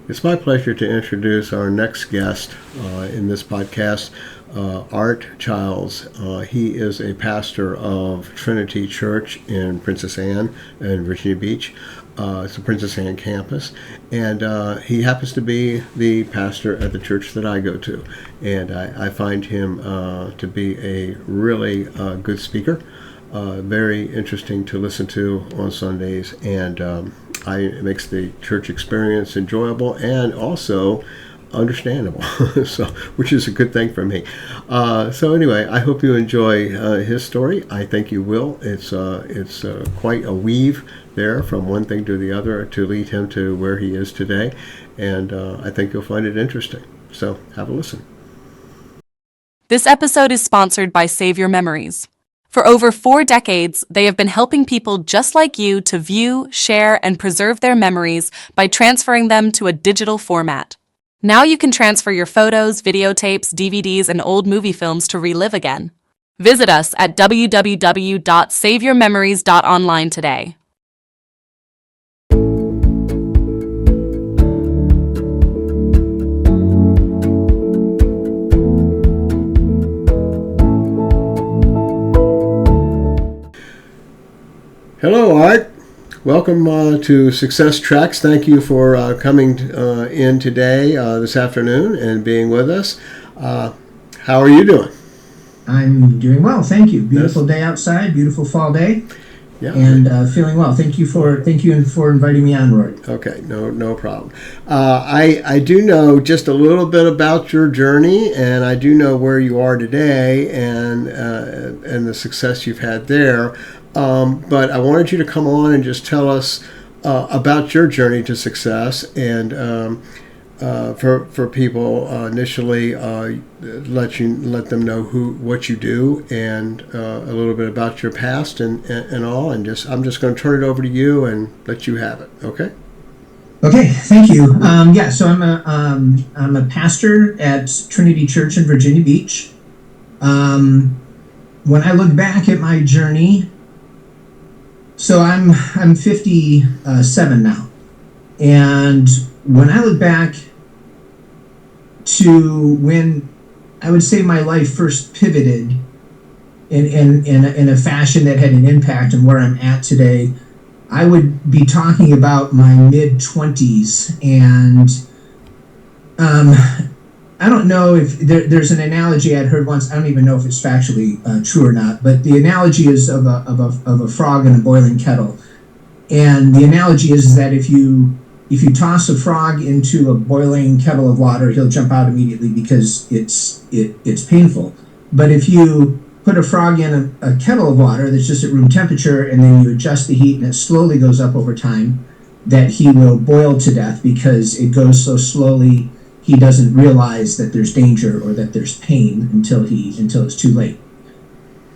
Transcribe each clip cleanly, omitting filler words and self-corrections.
It's my pleasure to introduce our next guest in this podcast, Art Childs. He is a pastor of Trinity Church in Princess Anne in Virginia Beach. It's the Princess Anne campus, and he happens to be the pastor at the church that I go to. And I find him to be a really good speaker, very interesting to listen to on Sundays, and it makes the church experience enjoyable and also understandable, which is a good thing for me. So anyway, I hope you enjoy his story. I think you will. It's quite a weave there from one thing to the other to lead him to where he is today, and I think you'll find it interesting. So have a listen. This episode is sponsored by Save Your Memories. For over 4 decades, they have been helping people just like you to view, share, and preserve their memories by transferring them to a digital format. Now you can transfer your photos, videotapes, DVDs, and old movie films to relive again. Visit us at www.saveyourmemories.online today. Hello, Art. Welcome to Success Tracks. Thank you for coming in today, this afternoon, and being with us. How are you doing? I'm doing well, thank you. Beautiful day outside, beautiful fall day, yeah, and feeling well. Thank you for inviting me on, Roy. Okay, no problem. I do know just a little bit about your journey, and I do know where you are today, and the success you've had there. But I wanted you to come on and just tell us about your journey to success, and for people initially, let them know what you do, and a little bit about your past and all. And I'm just going to turn it over to you and let you have it. Okay. Okay, thank you. So I'm a pastor at Trinity Church in Virginia Beach. When I look back at my journey. So I'm 57 now, and when I look back to when I would say my life first pivoted in a fashion that had an impact on where I'm at today, I would be talking about my mid-20s, and I don't know if there's an analogy I'd heard once. I don't even know if it's factually true or not, but the analogy is of a frog in a boiling kettle, and the analogy is that if you toss a frog into a boiling kettle of water, he'll jump out immediately because it's painful. But if you put a frog in a kettle of water that's just at room temperature, and then you adjust the heat, and it slowly goes up over time, that he will boil to death because it goes so slowly. He doesn't realize that there's danger or that there's pain until it's too late.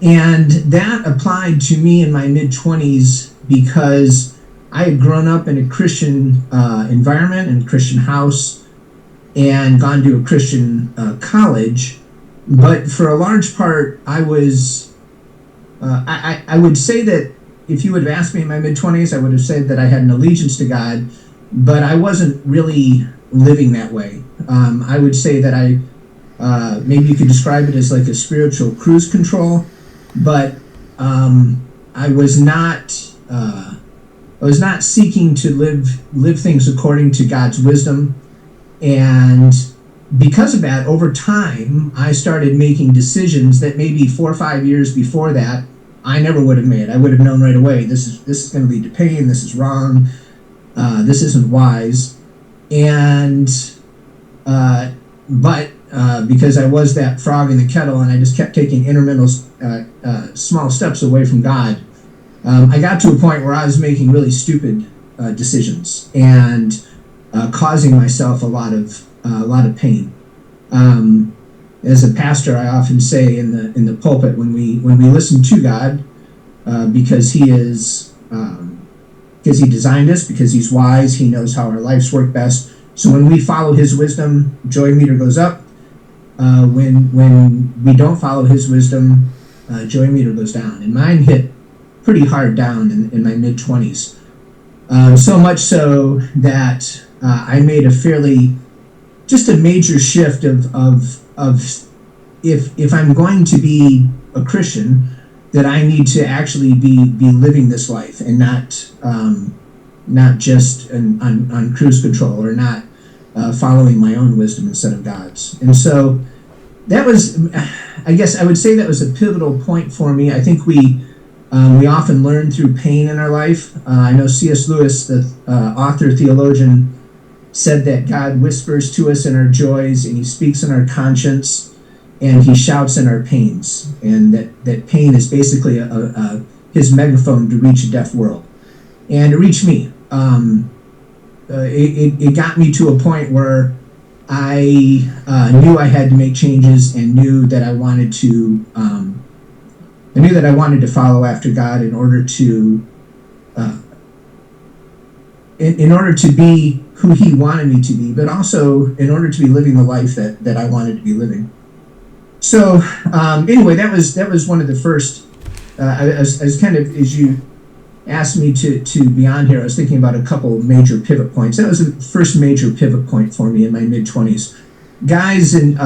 And that applied to me in my mid-20s because I had grown up in a Christian environment and Christian house and gone to a Christian college. But for a large part, I was, I would say that if you would have asked me in my mid-20s, I would have said that I had an allegiance to God, but I wasn't really living that way. I would say that maybe you could describe it as like a spiritual cruise control, but I was not seeking to live things according to God's wisdom, and because of that, over time, I started making decisions that maybe 4 or 5 years before that I never would have made. I would have known right away, this is going to lead to pain. This is wrong. This isn't wise. And but because I was that frog in the kettle and I just kept taking incremental small steps away from God, I got to a point where I was making really stupid decisions and causing myself a lot of pain. As a pastor, I often say in the pulpit, when we listen to God, because He is because He designed us, because He's wise, He knows how our lives work best. So when we follow His wisdom, joy meter goes up. When we don't follow His wisdom, joy meter goes down. And mine hit pretty hard down in my mid-20s. So much so that I made just a major shift of if I'm going to be a Christian, that I need to actually be living this life and not just on cruise control, or not following my own wisdom instead of God's. And so that was, I guess I would say that was a pivotal point for me. I think we often learn through pain in our life. I know C.S. Lewis, the author, theologian, said that God whispers to us in our joys, and he speaks in our conscience, and he shouts in our pains. And that pain is basically his megaphone to reach a deaf world. And it reached me. It got me to a point where I knew I had to make changes, and knew that I wanted to follow after God in order to be who he wanted me to be, but also in order to be living the life that I wanted to be living. So anyway, that was one of the first. I was kind of, as you asked me to be on here, I was thinking about a couple major pivot points. That was the first major pivot point for me in my mid-20s. Guys, and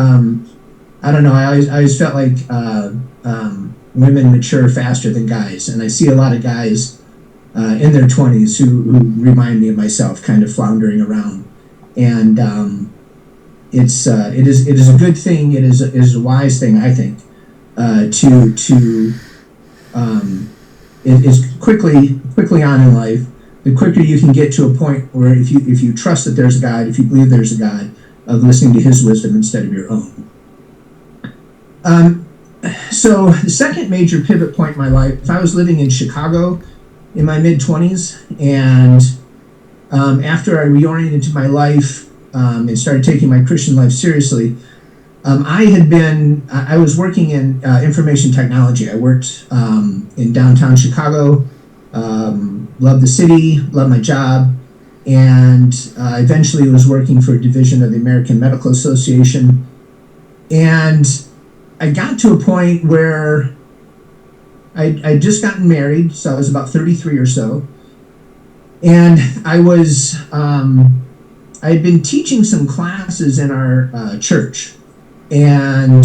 I don't know, I always felt like women mature faster than guys, and I see a lot of guys in their 20s who remind me of myself, kind of floundering around. And it is a good thing. It is a wise thing, I think, it is quickly on in life. The quicker you can get to a point where if you trust that there's a God, if you believe there's a God, of listening to his wisdom instead of your own. So the second major pivot point in my life, I was living in Chicago in my mid-20s, and after I reoriented to my life and started taking my Christian life seriously, I was working in information technology. I worked in downtown Chicago, loved the city, loved my job, and eventually was working for a division of the American Medical Association. And I got to a point where I'd just gotten married, so I was about 33 or so, and I had been teaching some classes in our church, and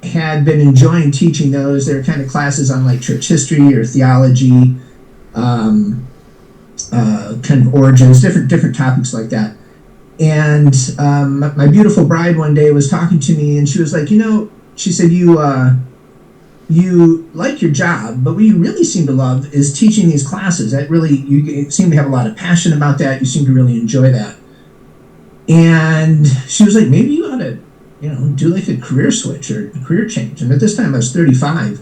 had been enjoying teaching those. They were kind of classes on like church history or theology, kind of origins, different topics like that. And my beautiful bride one day was talking to me, and she was like, she said, you like your job, but what you really seem to love is teaching these classes. You seem to have a lot of passion about that. You seem to really enjoy that. And she was like, maybe you ought to, do like a career switch or a career change. And at this time I was 35.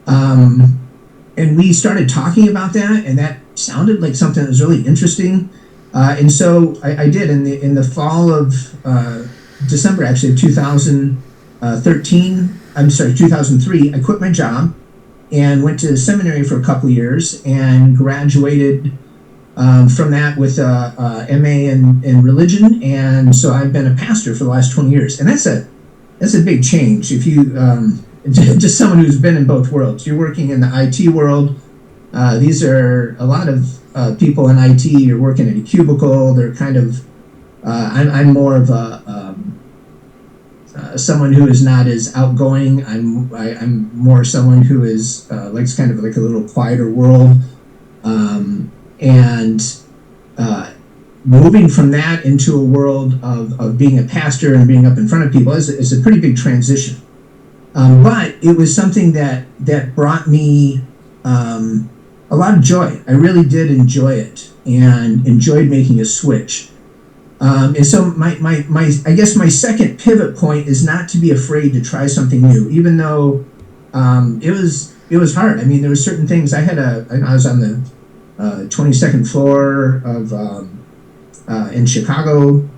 And we started talking about that, and that sounded like something that was really interesting. And so I did in the fall of December, actually, of 2003, I quit my job and went to seminary for a couple of years and graduated from that with a MA in religion. And so I've been a pastor for the last 20 years. And that's a big change. If you, just someone who's been in both worlds, you're working in the IT world. These are a lot of people in IT. You're working in a cubicle. They're kind of, I'm more of someone who is not as outgoing. I'm more someone who is likes kind of like a little quieter world, and moving from that into a world of being a pastor and being up in front of people is a pretty big transition. But it was something that brought me a lot of joy. I really did enjoy it and enjoyed making a switch. And so my I guess my second pivot point is not to be afraid to try something new, even though it was hard. I mean, there were certain things. I was on the 22nd floor of in Chicago,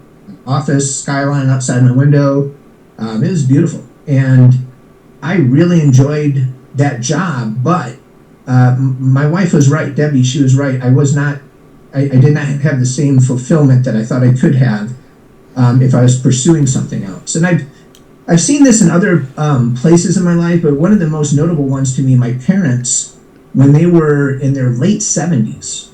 office skyline outside my window. It was beautiful, and I really enjoyed that job. But my wife was right, Debbie. She was right. I did not have the same fulfillment that I thought I could have if I was pursuing something else. And I've seen this in other places in my life, but one of the most notable ones to me, my parents, when they were in their late 70s,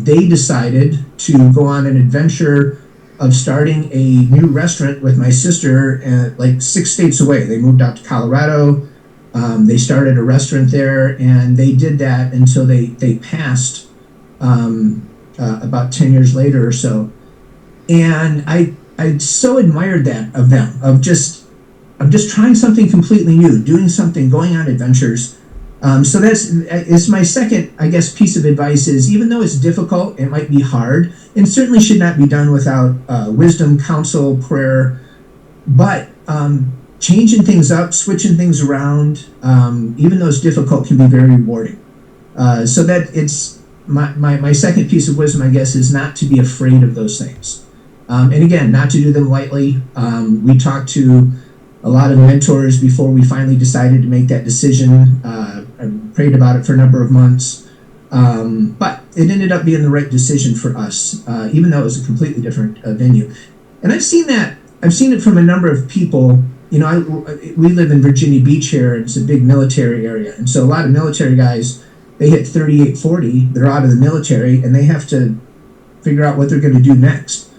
they decided to go on an adventure of starting a new restaurant with my sister, like 6 states away. They moved out to Colorado. They started a restaurant there, and they did that until they passed about 10 years later or so. And I so admired that of them, of just trying something completely new, doing something, going on adventures. So it's my second, I guess, piece of advice is, even though it's difficult, it might be hard, and certainly should not be done without wisdom, counsel, prayer, but changing things up, switching things around, even though it's difficult, can be very rewarding. So that it's my second piece of wisdom, I guess, is not to be afraid of those things. And again, not to do them lightly. We talked to a lot of mentors before we finally decided to make that decision. I prayed about it for a number of months. But it ended up being the right decision for us, even though it was a completely different venue. And I've seen it from a number of people. We live in Virginia Beach here, and it's a big military area. And so a lot of military guys, they hit 38, 40, they're out of the military, and they have to figure out what they're going to do next.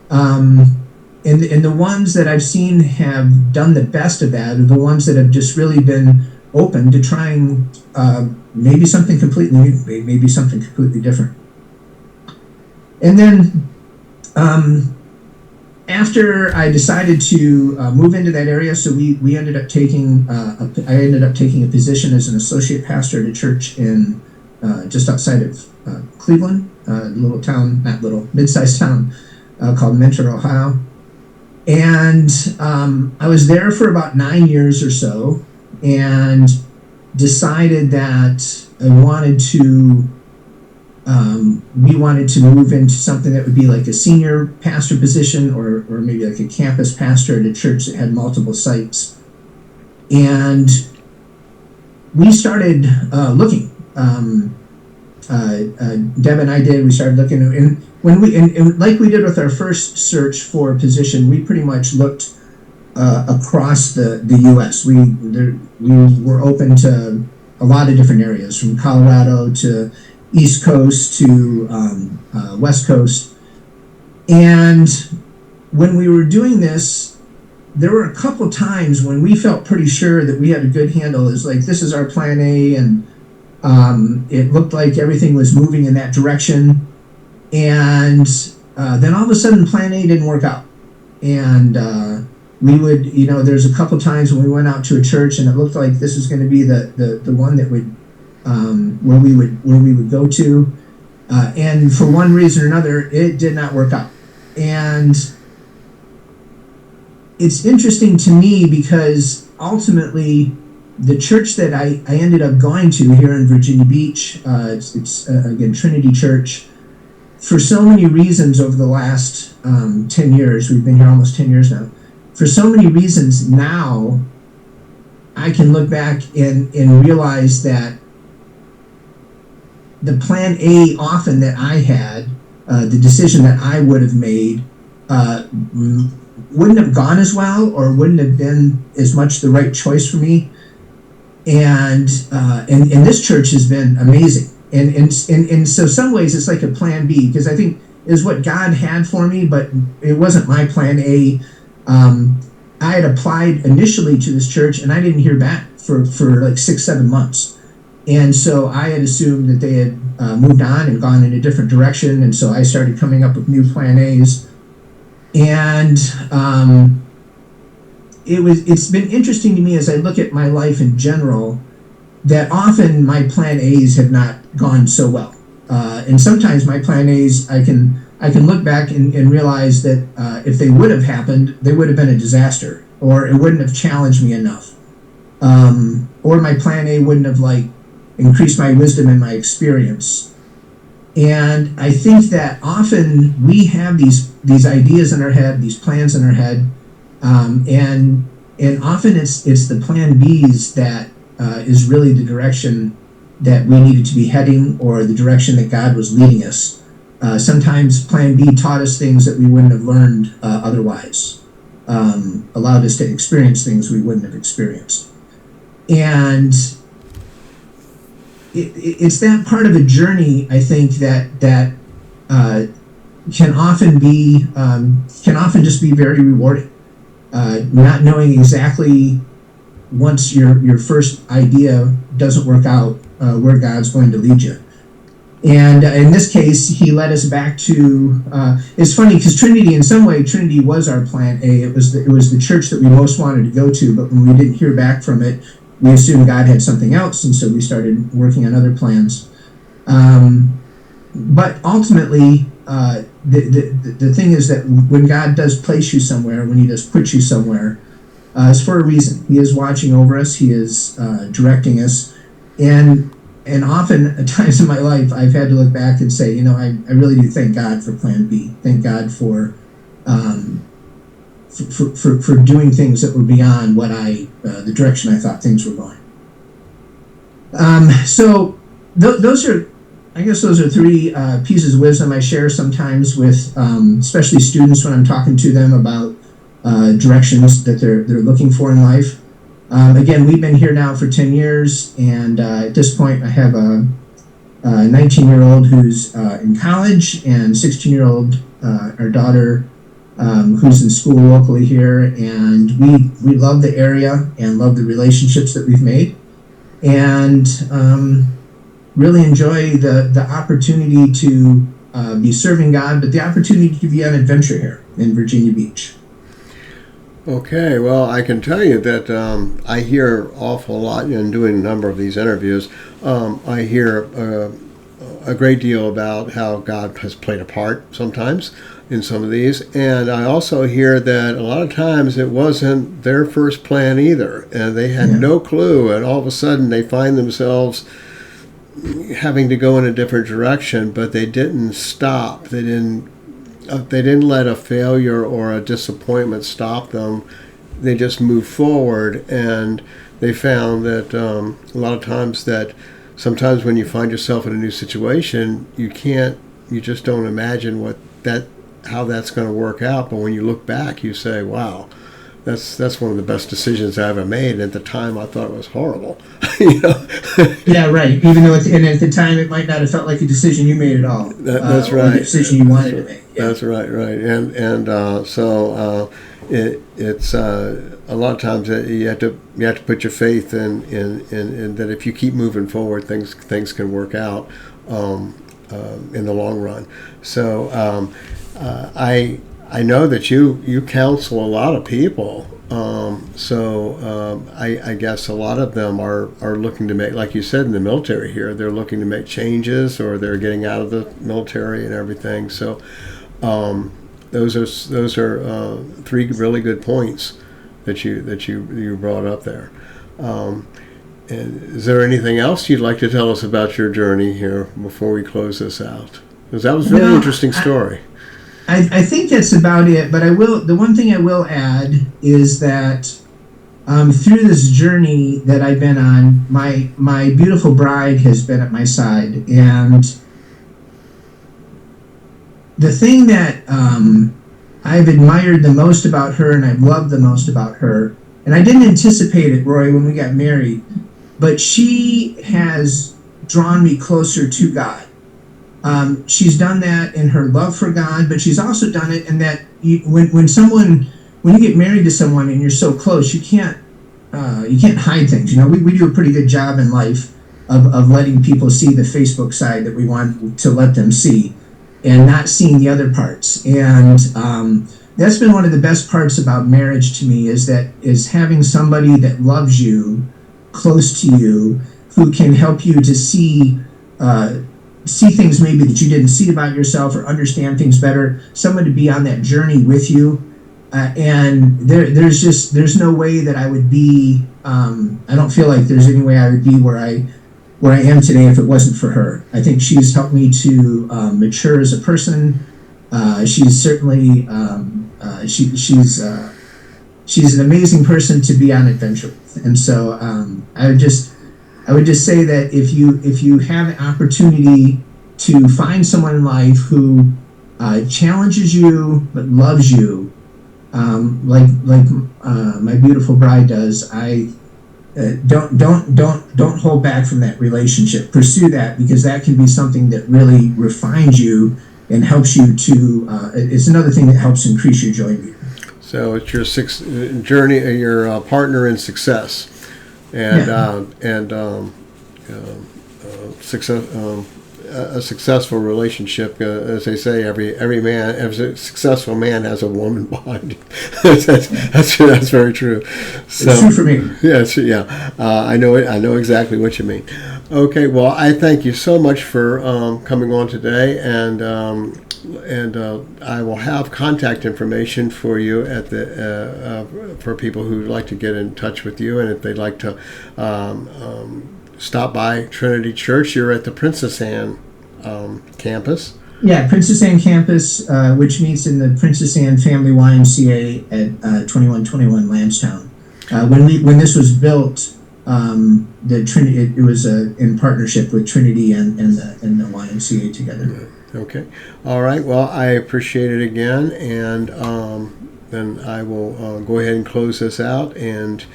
And the ones that I've seen have done the best of that are the ones that have just really been open to trying maybe something completely new, maybe something completely different. And then after I decided to move into that area, so we ended up taking I ended up taking a position as an associate pastor at a church in just outside of Cleveland, mid-sized town called Mentor, Ohio. And I was there for about 9 years or so, and decided that we wanted to move into something that would be like a senior pastor position, or maybe like a campus pastor at a church that had multiple sites. And we started looking. Deb and I did. We started looking, and like we did with our first search for a position, we pretty much looked across the U.S. We were open to a lot of different areas, from Colorado to East Coast to West Coast. And when we were doing this, there were a couple times when we felt pretty sure that we had a good handle. It's like, this is our plan A, and it looked like everything was moving in that direction. And then all of a sudden, plan A didn't work out. And we would, there's a couple times when we went out to a church and it looked like this was going to be the one that would where we would go to, and for one reason or another, it did not work out. And it's interesting to me because ultimately, the church that I ended up going to here in Virginia Beach, it's again Trinity Church, for so many reasons over the last 10 years. We've been here almost 10 years now. For so many reasons now, I can look back and realize that the plan A often that I had, the decision that I would have made, wouldn't have gone as well, or wouldn't have been as much the right choice for me. And this church has been amazing. And so some ways it's like a plan B, because I think is what God had for me, but it wasn't my plan A. I had applied initially to this church, and I didn't hear back for like 6-7 months. And so I had assumed that they had moved on and gone in a different direction. And so I started coming up with new plan A's. And it's been interesting to me as I look at my life in general, that often my plan A's have not gone so well. And sometimes my plan A's, I can look back and realize that if they would have happened, they would have been a disaster, or it wouldn't have challenged me enough. Or my plan A wouldn't have increased my wisdom and my experience. And I think that often we have these ideas in our head, these plans in our head, and often it's the plan B's that is really the direction that we needed to be heading, or the direction that God was leading us. Sometimes plan B taught us things that we wouldn't have learned otherwise, allowed us to experience things we wouldn't have experienced. And it's that part of a journey, I think, that can often just be very rewarding. Not knowing exactly, once your first idea doesn't work out, where God's going to lead you. And in this case, he led us back to. It's funny because Trinity, in some way, Trinity was our plan A. It was the church that we most wanted to go to, but when we didn't hear back from it, we assumed God had something else, and so we started working on other plans. But ultimately, the thing is that when God does place you somewhere, when he does put you somewhere, it's for a reason. He is watching over us. He is directing us. And often at times in my life, I've had to look back and say, I really do thank God for plan B. Thank God for doing things that were beyond what the direction I thought things were going. So those are three pieces of wisdom I share sometimes with, especially students when I'm talking to them about directions that they're looking for in life. Again, we've been here now for 10 years, and at this point I have a 19-year-old who's in college, and 16-year-old, our daughter, who's in school locally here, and we love the area and love the relationships that we've made, and really enjoy the opportunity to be serving God, but the opportunity to be on adventure here in Virginia Beach. Okay, well, I can tell you that I hear awful lot in doing a number of these interviews. I hear a great deal about how God has played a part sometimes in some of these, and I also hear that a lot of times it wasn't their first plan either, and they had no clue, and all of a sudden they find themselves having to go in a different direction, but they didn't stop. They didn't let a failure or a disappointment stop them. They just moved forward, and they found that a lot of times that sometimes when you find yourself in a new situation, you just don't imagine how that's going to work out. But when you look back, you say, wow, that's one of the best decisions I ever made. And at the time, I thought it was horrible. Yeah, right. Even though at the time it might not have felt like a decision you made at all. That's right. Or a decision you wanted to make. Yeah. That's right. And so it's a lot of times you have to put your faith in that if you keep moving forward, things can work out in the long run. So I know that you counsel a lot of people. I guess a lot of them are looking to make, like you said, in the military here, they're looking to make changes, or they're getting out of the military and everything. So those are three really good points that you brought up there. And is there anything else you'd like to tell us about your journey here before we close this out? Because that was a very interesting story. I think that's about it, but the one thing I will add is that through this journey that I've been on, my beautiful bride has been at my side, and the thing that I've admired the most about her and I've loved the most about her, and I didn't anticipate it, Roy, when we got married, but she has drawn me closer to God. She's done that in her love for God, but she's also done it in that when you get married to someone and you're so close, you can't hide things. We do a pretty good job in life of letting people see the Facebook side that we want to let them see, and not seeing the other parts. And that's been one of the best parts about marriage to me, is having somebody that loves you close to you, who can help you to see things maybe that you didn't see about yourself, or understand things better, someone to be on that journey with you. And there's no way that I would be, I don't feel like there's any way I would be where I am today if it wasn't for her. I think she's helped me to mature as a person. She's certainly, she's an amazing person to be on adventure with. And so I would just say that if you have an opportunity to find someone in life who challenges you but loves you, like my beautiful bride does, don't hold back from that relationship. Pursue that, because that can be something that really refines you and helps you to. It's another thing that helps increase your joy meter. So it's your journey, your partner in success, and success. A successful relationship, as they say, every successful man has a woman behind him. that's very true. So, it's true for me. I know it. I know exactly what you mean. Okay, well, I thank you so much for coming on today, and I will have contact information for you at the for people who'd like to get in touch with you, and if they'd like to stop by Trinity Church. You're at the Princess Anne campus. Yeah, Princess Anne campus, which meets in the Princess Anne Family YMCA at 2121 Lansdowne. When this was built, the Trinity it was in partnership with Trinity and the YMCA together. Okay, all right. Well, I appreciate it again, and then I will go ahead and close this out and.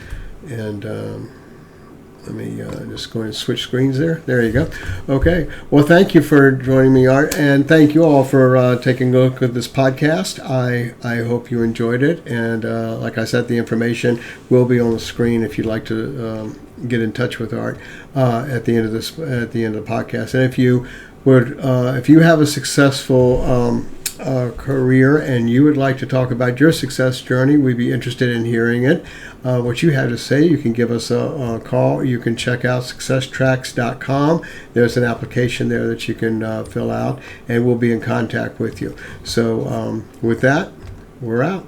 Let me just go and switch screens there. There you go. Okay. Well, thank you for joining me, Art, and thank you all for taking a look at this podcast. I hope you enjoyed it, and like I said, the information will be on the screen if you'd like to get in touch with Art at the end of the podcast. And if you have a successful career and you would like to talk about your success journey, we'd be interested in hearing it. What you have to say, you can give us a call. You can check out successtracks.com. There's an application there that you can fill out, and we'll be in contact with you. So with that, we're out.